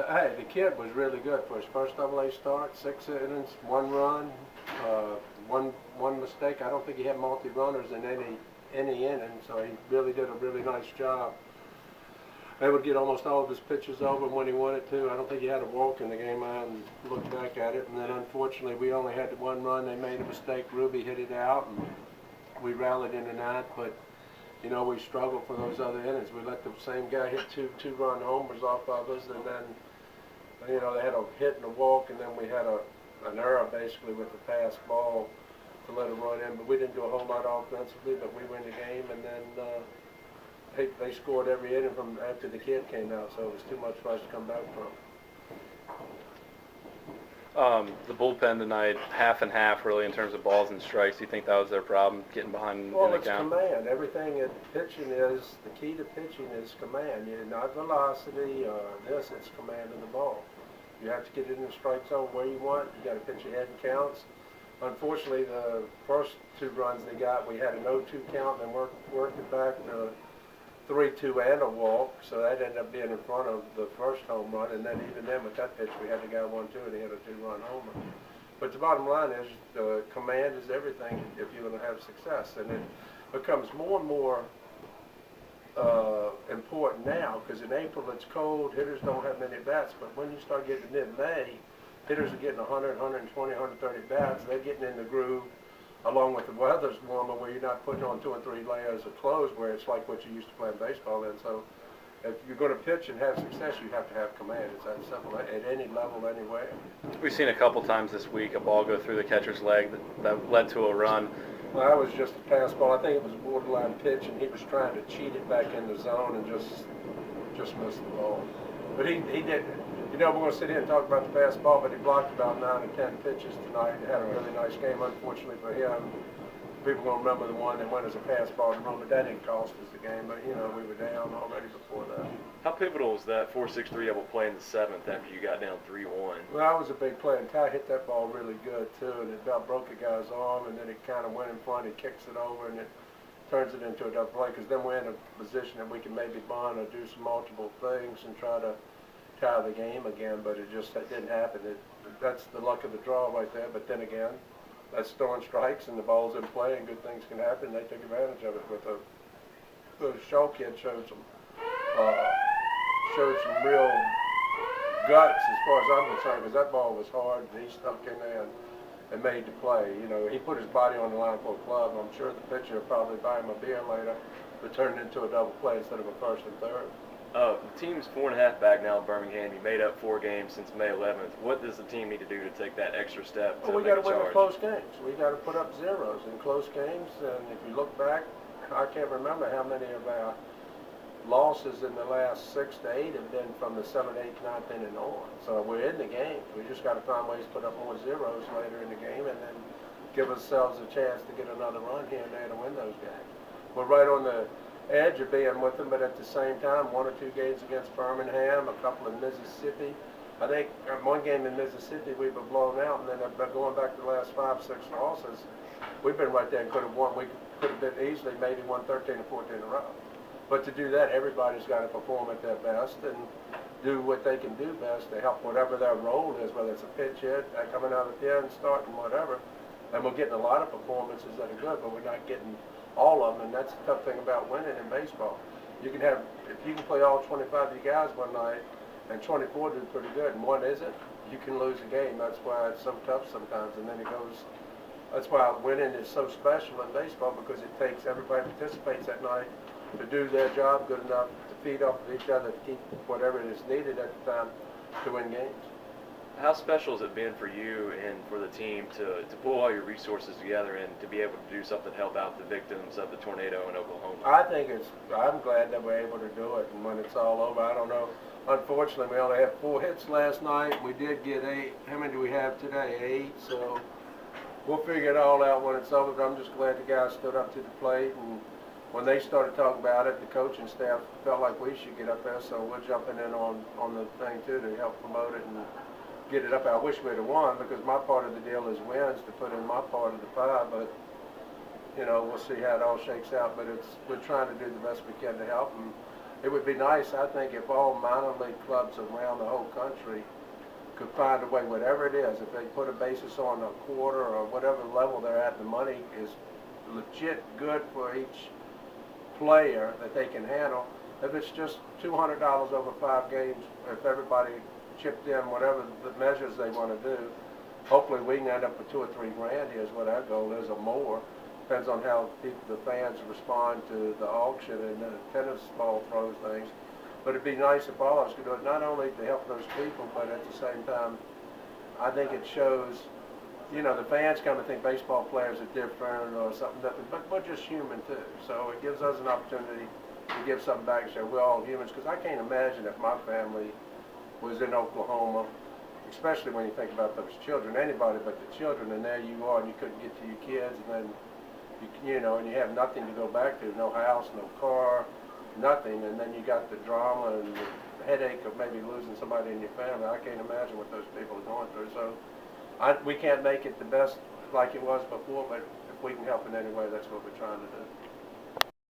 Hey, the kid was really good for his first AA start. 6 innings, 1 run, one mistake. I don't think he had multi-runners in any inning, so he really did a really nice job. They would get almost all of his pitches over when he wanted to. I don't think he had a walk in the game. I hadn't looked back at it. And then unfortunately, we only had the 1 run. They made a mistake. Ruby hit it out, and we rallied in the ninth. But we struggled for those other innings. We let the same guy hit two-run homers off of us, and then they had a hit and a walk, and then we had an error basically with the pass ball to let them run in. But we didn't do a whole lot offensively, but we win the game, and then they scored every inning from after the kid came out, so it was too much for us to come back from. The bullpen tonight, half and half really in terms of balls and strikes. Do you think that was their problem, getting behind in the count? Well, it's command. Everything in pitching is, the key to pitching is command. Not velocity or this, it's command of the ball. You have to get it in the strike zone where you want. You got to pitch ahead and counts. Unfortunately, the first 2 runs they got, we had an 0-2 count and then worked it back to 3-2 and a walk, so that ended up being in front of the first home run, and then even then with that pitch we had the guy 1-2 and he hit a 2-run homer. But the bottom line is command is everything if you're going to have success, and it becomes more and more important now because in April it's cold, hitters don't have many bats, but when you start getting mid-May, hitters are getting 100, 120, 130 bats, they're getting in the groove. Along with the weather's warmer where you're not putting on 2 or 3 layers of clothes where it's like what you used to play baseball in. So if you're going to pitch and have success, you have to have command. It's that simple at any level, anywhere. We've seen a couple times this week a ball go through the catcher's leg that led to a run. Well, that was just a pass ball. I think it was a borderline pitch, and he was trying to cheat it back in the zone and just missed the ball. But he did. We're going to sit here and talk about the fastball, but he blocked about 9 or 10 pitches tonight. He had a really nice game, unfortunately for him. People are going to remember the one that went as a fastball to run, but that didn't cost us the game. But, we were down already before that. How pivotal was that 4-6-3 double play in the 7th after you got down 3-1? Well, that was a big play, and Ty hit that ball really good, too, and it about broke a guy's arm, and then it kind of went in front, he kicks it over, and it turns it into a double play, because then we're in a position that we can maybe bunt or do some multiple things and try to tie the game again, but it didn't happen. That's the luck of the draw right there. But then again, that's throwing strikes and the ball's in play and good things can happen. They took advantage of it. With the Shaw kid showed some real guts as far as I'm concerned, because that ball was hard and he stuck in there and made the play. He put his body on the line for a club. I'm sure the pitcher will probably buy him a beer later, but turned it into a double play instead of a first and third. The team's 4.5 back now in Birmingham. You made up 4 games since May 11th. What does the team need to do to take that extra step to we make got a to win the charge? close games. We got to put up zeros in close games. And if you look back, I can't remember how many of our losses in the last 6 to 8 have been from the 7th, 8th, 9th inning on. So we're in the game. We just got to find ways to put up more zeros later in the game and then give ourselves a chance to get another run here and there to win those games. We're right on the edge of being with them, but at the same time, 1 or 2 games against Birmingham, a couple in Mississippi. I think one game in Mississippi we were blown out, and then going back to the last 5, 6 losses, we've been right there and could have won. We could have been easily maybe won 13 or 14 in a row. But to do that, everybody's got to perform at their best and do what they can do best to help whatever their role is, whether it's a pitch hit, coming out of the pen, starting, whatever. And we're getting a lot of performances that are good, but we're not getting all of them, and that's the tough thing about winning in baseball. If you can play all 25 of you guys one night, and 24 do pretty good, and one isn't, you can lose a game. That's why it's so tough sometimes, and then that's why winning is so special in baseball, because it takes everybody participates that night to do their job good enough to feed off of each other, to keep whatever is needed at the time to win games. How special has it been for you and for the team to pull all your resources together and to be able to do something to help out the victims of the tornado in Oklahoma? I'm glad that we're able to do it, and when it's all over, I don't know. Unfortunately, we only had 4 hits last night. We did get 8. How many do we have today? 8. So we'll figure it all out when it's over. But I'm just glad the guys stood up to the plate, and when they started talking about it, the coaching staff felt like we should get up there. So we're jumping in on the thing too to help promote it and get it up. I wish we'd have won, because my part of the deal is wins to put in my part of the pie, but we'll see how it all shakes out. But we're trying to do the best we can to help, and it would be nice, I think, if all minor league clubs around the whole country could find a way, whatever it is, if they put a basis on a quarter or whatever level they're at, the money is legit good for each player that they can handle. If it's just $200 over 5 games, if everybody chipped in whatever the measures they want to do, hopefully we can end up with $2 or $3 grand here is what our goal is, or more. Depends on how the fans respond to the auction and the tennis ball throws things. But it'd be nice if all of us could do it, not only to help those people, but at the same time, I think it shows, you know, the fans come to think baseball players are different or something, but we're just human too. So it gives us an opportunity to give something back and say we're all humans, because I can't imagine if my family was in Oklahoma, especially when you think about those children, anybody but the children, and there you are and you couldn't get to your kids, and then, you know, and you have nothing to go back to, no house, no car, nothing, and then you got the drama and the headache of maybe losing somebody in your family. I can't imagine what those people are going through. So we can't make it the best like it was before, but if we can help in any way, that's what we're trying to do.